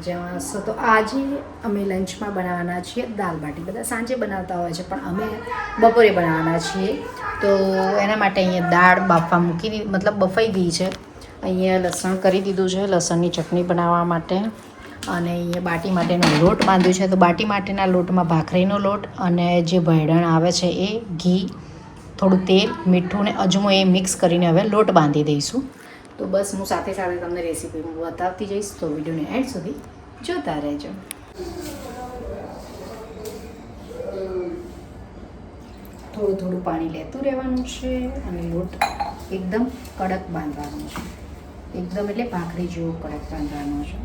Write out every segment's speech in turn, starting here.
મજામાં હશો. તો આજે અમે લંચમાં બનાવવાના છીએ દાલ બાટી. બધા સાંજે બનાવતા હોય છે પણ અમે બપોરે બનાવવાના છીએ. તો એના માટે અહીંયા દાળ બાફવા મૂકી મતલબ બફાઈ ગઈ છે. અહીંયા લસણ કરી દીધું છે, લસણની ચટણી બનાવવા માટે. અને અહીંયા બાટી માટેનો લોટ બાંધ્યો છે. તો બાટી માટેના લોટમાં ભાખરીનો લોટ અને જે ભૈડણ આવે છે એ, ઘી, થોડું તેલ, મીઠું ને અજમો એ મિક્સ કરીને હવે લોટ બાંધી દઈશું. તો બસ હું સાથે સાથે તમને રેસીપી બતાવતી જઈશ. તો વિડીયોને એન્ડ સુધી જોતા રહેજો. થોડું થોડું પાણી લેતું રહેવાનું છે અને લોટ એકદમ કડક બાંધવાનો છે. એકદમ એટલે ભાખરી જેવો કડક બાંધવાનો છે.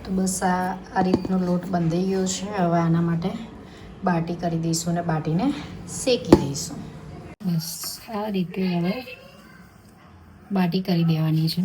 તો બસ આ રીતનો લોટ બંધાઈ ગયો છે. હવે આના માટે બાટી કરી દઈશું અને બાટીને શેકી દઈશું. બસ આ રીતે હવે બાટી કરી દેવાની છે.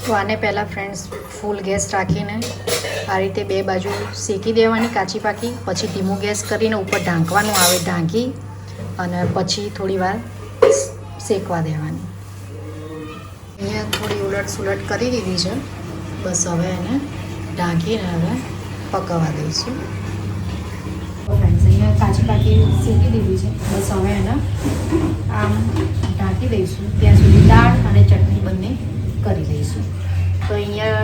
તો આને પહેલાં ફ્રેન્ડ્સ ફૂલ ગેસ રાખીને આ રીતે બે બાજુ શેકી દેવાની કાચી પાકી. પછી ધીમું ગેસ કરીને ઉપર ઢાંકવાનું આવે, ઢાંકી અને પછી થોડી વાર શેકવા દેવાની. અહીંયા થોડી ઉલટ સુલટ કરી દીધી છે. બસ હવે એને ઢાંકીને હવે પકવવા દઈશું. ફ્રેન્ડ્સ અહીંયા કાચી પાકી શેકી દીધી છે. બસ હવે એને આમ ઢાંકી દઈશું ત્યાં સુધી દાળ અને ચટણી બંને કરી દઈશું. તો અહીંયા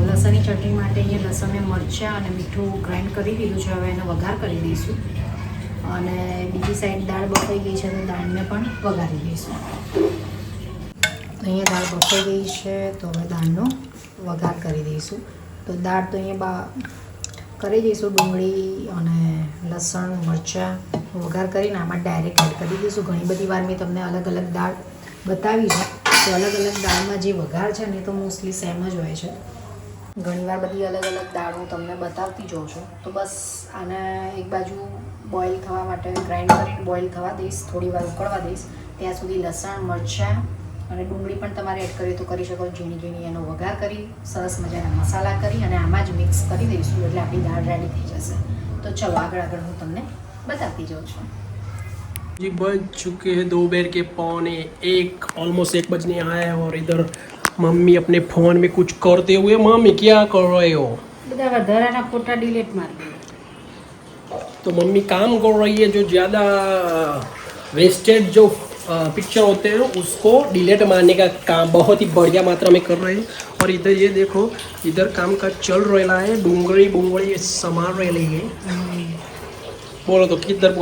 લસણની ચટણી માટે અહીંયા લસણ ને મરચાં અને મીઠું ગ્રાઇન્ડ કરી દીધું છે. હવે એને વઘાર કરી દઈશું. અને બીજી સાઈડ દાળ બફાઈ ગઈ છે તો દાળને પણ વઘારી દઈશું. અહીંયા દાળ બફાઈ ગઈ છે તો હવે દાળનો વઘાર કરી દઈશું. તો દાળ તો અહીંયા કરી દઈશું. ડુંગળી અને લસણ મરચાં વઘાર કરીને આમાં ડાયરેક્ટ એડ કરી દઈશું. ઘણી બધી વાર મેં તમને અલગ અલગ દાળ બતાવી છે. તો અલગ અલગ દાળમાં જે વઘાર છે ને તો મોસ્ટલી સેમ જ હોય છે. ઘણીવાર બધી અલગ અલગ દાળ હું તમને બતાવતી જાઉં છું. તો બસ આને એક બાજુ બોઇલ થવા માટે ગ્રાઇન્ડ કરીને બોઇલ થવા દઈશ, થોડી વાર ઉકળવા દઈશ. ત્યાં સુધી લસણ મરચાં અને ડુંગળી પણ તમારે એડ કરી તો કરી શકો. ઝીણી ઝીણી એનો વઘાર કરી સરસ મજાના મસાલા કરી અને આમાં જ મિક્સ કરી દઈશું એટલે આપણી દાળ રેડી થઈ જશે. તો ચલો આગળ હું તમને बताती जाऊँ છું. जी बज चुके हैं दोपहर के 12:45 ऑलमोस्ट 1 बजने आया है और इधर मम्मी अपने फ़ोन में कुछ करते हुए. मम्मी क्या कर रहे हो? બધા વધારાના ફોટા ડિલીટ માર દે. तो मम्मी काम कर रही है. जो ज़्यादा वेस्टेड जो पिक्चर होते हैं उसको डिलीट मारने का काम बहुत ही बढ़िया मात्रा में कर रहे हैं. और इधर ये देखो इधर काम का चल रहा है. डूंगरी बुंगड़ी संभाल रही है. बोलो तो किधर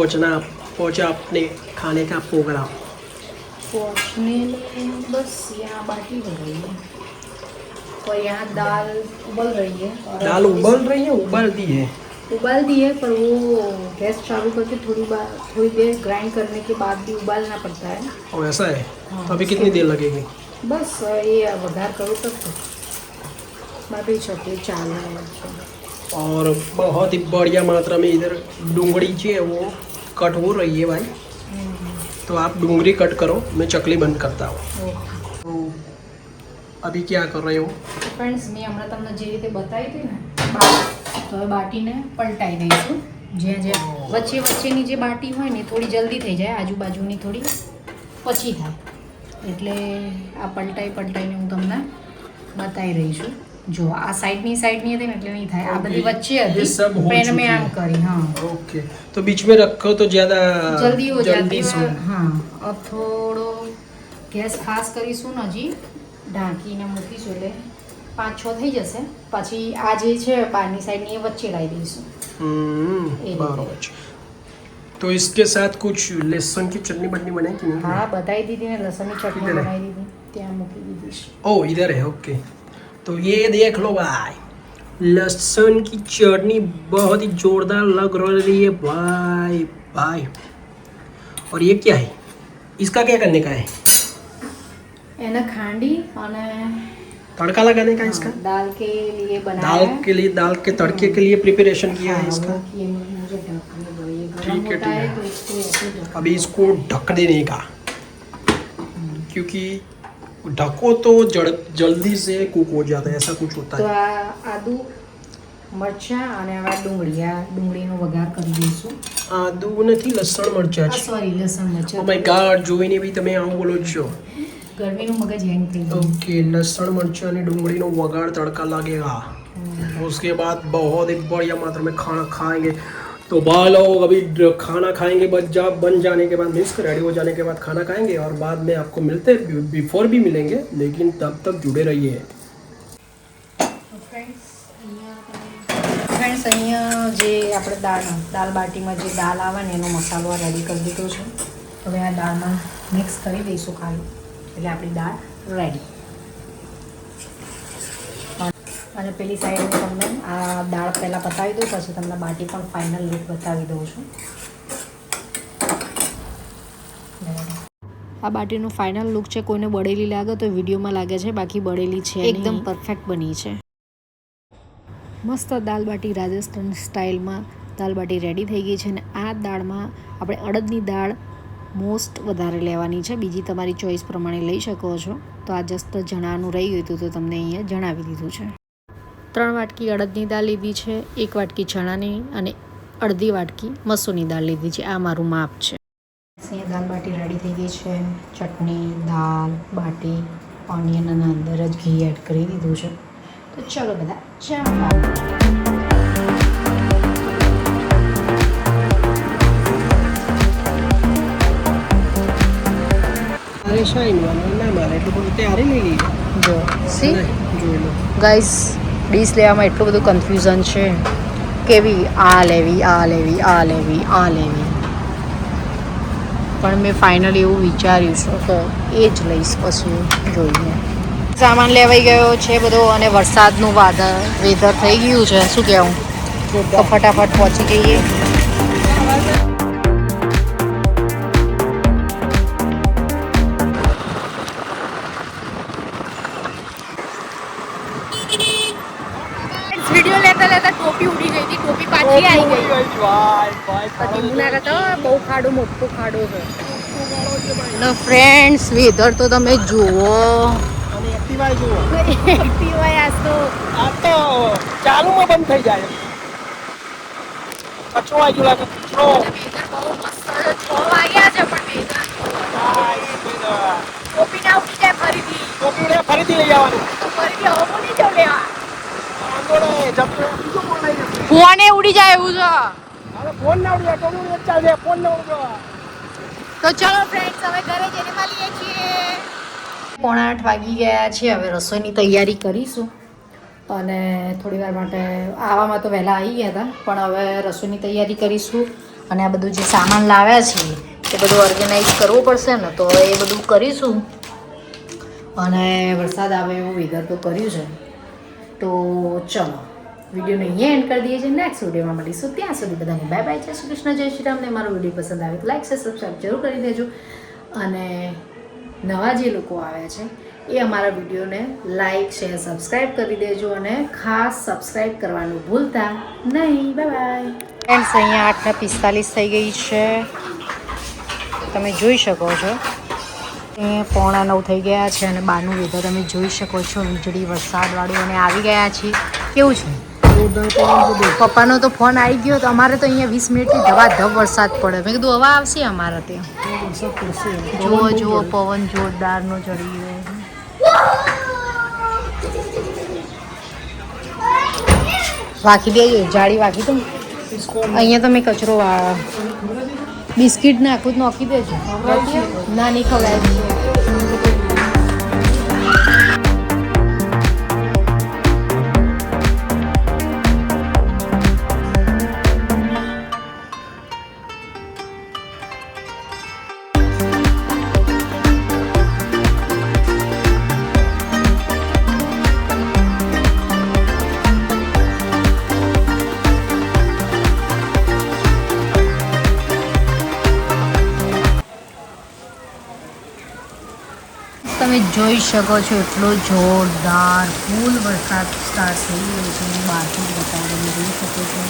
पहुँचा अपने खाने का प्रोग्राम? पहुँचने बस यहाँ बाटी हो रही है और यहाँ दाल उबल रही है. दाल उबल रही है, उबलती है, उबाल दी है पर वो गैस चालू करके थोड़ी देर ग्राइंड करने के बाद भी उबालना पड़ता है. और ऐसा है. हाँ, तो अभी कितनी देर लगेगी? बस ये वघार करो तब तक बाकी चटनी चाल है. और बहुत ही बढ़िया मात्रा में इधर डूंगड़ी जो है वो कट हो रही है भाई. तो आप डूंगरी कट करो, मैं चकली बंद करता हूँ. तो अभी क्या कर रहे हो? फ्रेंड्स मैं हमें तमने जे रीते बताई थी ने तो હવે બાટીને પલટાઈ દઈશું. જ્યાં જ્યાં વચ્ચે વચ્ચેની જે બાટી હોય ને થોડી જલ્દી થઈ જાય, આજુબાજુની થોડી પછી થાય એટલે આ પલટાઈને હું તમને બતાવી રહી છું. જો આ સાઈડની હતી ને એટલે નહીં થાય. આ બધી વચ્ચે ये હતી सब हो પણ મેં चुकी આમ કરી. हाँ ओके तो बीच में रखो तो ज्यादा जल्दी हो जाती से है. हाँ अब થોડો ગેસ ફાસ્ટ કરીશું ને હજી ઢાંકીને મૂકીશું એટલે 5-6 થઈ જશે. પછી આ જે છે બહારની સાઈડની એ વચ્ચે લાવી દઈશું. ये बराबर है। तो इसके साथ कुछ लहसुन की चटनी बटनी बनाई कि नहीं? હા બતાવી દીધી ને લસણની ચટણી किधर है? બનાવી દીધી ત્યાં મૂકી દીધી છે. ओ इधर है ओके तो ये देख लो भाई लहसुन की चटनी बहुत ही जोरदार लग रही है भाई भाई और ये क्या है इसका क्या करने का है એને ખાંડી અને तड़का लगाने का है इसका दाल के लिए बनाया दाल है. के लिए दाल के तड़के के लिए प्रिपरेशन किया है हाँ, इसका वो किए मुझे ढकने दो. ये गरम ठीक है, होता है ठीक है. तो इसको ऐसे ढक. अभी इसको ढक देने का क्योंकि ढको तो जल्दी से कुक हो जाता है ऐसा कुछ होता તો है આ આદુ મરચાં અને હવે ડુંગળીનો વઘાર કરી દઈશું. આદુ નથી લસણ મરચા છે સોરી લસણ ઓ મરચાં. માય ગॉड જોઈને બી તમે આવું બોલો છો ગરમીનું મગજ હેંગ થઈ ગયું. ओके लहसुन मिर्च અને ડુંગળીનો વઘાર तड़का लगेगा उसके बाद बहुत ही बढ़िया मात्रा में खाना खाएंगे तो भाई लोग अभी खाना खाएंगे बन जाने के बाद मिक्स रेडी हो जाने के बाद खाना खाएंगे और बाद में आपको मिलते बिफोर भी मिलेंगे लेकिन तब तक जुड़े रहिए ફ્રેન્ડ્સ અહીંયા જે આપણે દાળ બાટીમાં જે દાળ આવે ને એનો મસાલો રેડી કરી દીધો છે. હવે આ દાળમાં મિક્સ કરી દઈશું ખાલી એટલે આપણી દાળ રેડી. અને પેલી સાઈડ હું તમને આ દાળ પહેલાં બતાવી દઉં પછી તમને બાટી પણ ફાઇનલ લુક બતાવી દઉં છું. આ બાટીનો ફાઇનલ લુક છે. કોઈને બળેલી લાગે તો વિડીયોમાં લાગે છે બાકી બળેલી છે એકદમ પરફેક્ટ બની છે. મસ્ત દાલ બાટી રાજસ્થાન સ્ટાઇલમાં દાલ બાટી રેડી થઈ ગઈ છે. અને આ દાળમાં આપણે અડદની દાળ મોસ્ટ વધારે લેવાની છે. બીજી તમારી ચોઈસ પ્રમાણે લઈ શકો છો. તો આ જસ્ટ જણાનું રહી ગયું હતું તો તમને અહીંયા જણાવી દીધું છે. 3 વાટકી અડદની દાળ લીધી છે, 1 વાટકી ચણાની અને અડધી વાટકી મસૂરની દાળ લીધી છે. આ મારું માપ છે. અહીંયા દાલ બાટી રેડી થઈ ગઈ છે. ચટણી, દાળ બાટી, ઓનિયન અને અંદર જ ઘી એડ કરી દીધું છે. તો ચલો બધા જમવા. અરે શાઈન વાળો ના મારે એટલું બધું તૈયારી લઈ લઈએ જો સી જોઈ લો ગાઈસ ડીશ લેવામાં એટલું બધું કન્ફ્યુઝન છે. કેવી આ લેવી આ લેવી આ લેવી આ લેવી પણ મેં ફાઇનલી એવું વિચાર્યું છે કે એ જ લઈશ. પછી જોઈએ. સામાન લેવાઈ ગયો છે બધો અને વરસાદનું વેધર થઈ ગયું છે. શું કહેવું તો ફટાફટ પહોંચી જઈએ. વિડીયો લેતા લેતા ટોપી ઉડી ગઈ હતી. ટોપી પાછી આવી ગઈ. પછી હું ના કહેતા બહુ ખાડો મોટો ખાડો છે. અને ફ્રેન્ડ્સ વેધર તો તમે જુઓ. અને એક્ટિવા જુઓ એક્ટિવા આજ તો આ તો ચાલુમાં બંધ થઈ જાય કચરો આવી લાગે કચરો વેધર બહુ મસ્ત છે. 6 વાગ્યા છે પણ વેધર ટોપી ના ઉડી જાય ફરીથી. ટોપીને ફરીથી લઈ આવવાનું ફરીથી હવે નહીં જાવ લેવા. ફોન ફોને ઉડી જાય એવું છે. ના ઉડી ટોપી ચાલશે ફોન ના ઉડવા તો ચલો ફ્રેન્ડ્સ હવે ઘરે જઈને મળીએ છીએ. 7:45 વાગી ગયા છે. હવે રસોઈની તૈયારી કરીશું અને થોડી વાર માટે આવવામાં તો વહેલા આવી ગયા હતા પણ હવે રસોઈની તૈયારી કરીશું. અને આ બધું જે સામાન લાવ્યા છીએ એ બધું ઓર્ગેનાઇઝ કરવું પડશે ને તો એ બધું કરીશું. અને વરસાદ આવે એવું વેધર તો કર્યું છે. તો ચલો વિડીયોને અહીંયા એન્ડ કરી દઈએ છીએ. નેક્સ્ટ વિડીયોમાં મળીશું. ત્યાં સુધી બધાને બાય બાય. જય શ્રી કૃષ્ણ, જય શ્રી રામ. ને મારો વિડીયો પસંદ આવે તો લાઈક શેર સબસ્ક્રાઈબ જરૂર કરી દેજો. અને નવા જે લોકો આવ્યા છે એ અમારા વિડીયોને લાઈક શેર સબસ્ક્રાઈબ કરી દેજો અને ખાસ સબસ્ક્રાઈબ કરવાનું ભૂલતા નહીં. Bye bye. ફ્રેન્ડ્સ અહીંયા 8:45 થઈ ગઈ છે. તમે જોઈ શકો છો. 8:45 થઈ ગયા છે અને બહારનું વેધર તમે જોઈ શકો છો. વીજળી વરસાદવાળું અને આવી ગયા છીએ. કેવું છે પપ્પાનો તો ફોન આવી ગયો તો અમારે તો અહીંયા 20 મિનિટથી ધબાધબ વરસાદ પડે. મેં કીધું હવા આવશે અમારા ત્યાં. જુઓ જુઓ પવન જોરદારનો ચડી ગયો. વાકી દેજો, જાળી વાકી તો इसको અહીંયા તો મેં કચરો બિસ્કિટ નાખું તો નાખી દેજો. ના નહીં ખવડાય. તમે જોઈ શકો છો એટલો જોરદાર ફૂલ વરસાદ સ્ટાર્ટ થઈ ગયો છે. હું બહારથી જ બતાવું, તમે જોઈ શકો છો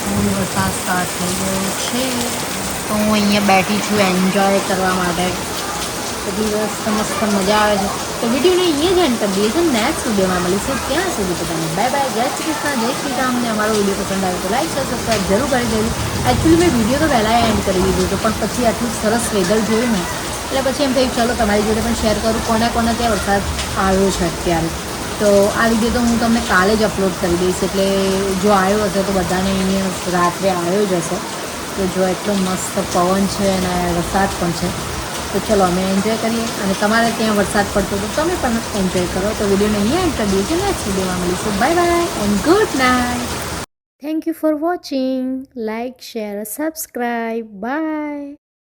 ફૂલ વરસાદ સ્ટાર્ટ થઈ ગયો છે. તો હું અહીંયા બેઠી છું એન્જોય કરવા માટે. એટલી મસ્ત મજા આવે છે. તો વિડીયોને અહીંયા જ એન્ડ કરી દઈએ છીએ. નેક્સ્ટ વિડીયોમાં મળીશું. ત્યાં સુધી બધાને બાય બાય. જય શ્રી કૃષ્ણ, જય શ્રી રામ. ને અમારો વિડીયો પસંદ આવે તો લાઈક શેર સબસ્ક્રાઈબ જરૂર કરી દેજો. એકચ્યુઅલી મેં વિડીયો તો પહેલાં એન્ડ કરી દીધું હતું, પણ પછી આટલું સરસ વેધર જોયું ને એટલે પછી એમ થયું ચાલો તમારી જોડે પણ શેર કરું કોના ત્યાં વરસાદ આવ્યો છે અત્યારે. તો આ વિડીયો તો હું તમને કાલે જ અપલોડ કરી દઈશ, એટલે જો આવ્યો હશે તો બધાને અહીંયા રાત્રે આવ્યો જ હશે. તો જો એટલો મસ્ત પવન છે અને વરસાદ પણ છે. તો ચલો અમે એન્જોય કરીએ, અને તમારે ત્યાં વરસાદ પડતો તો તમે પણ એન્જોય કરો. તો વિડીયોને અહીંયા એન્ડ કરી દઈએ છીએ. નેક્સ્ટ વિડીયોમાં મળીશું. Bye bye and good night. Thank you for watching. Like share subscribe. By.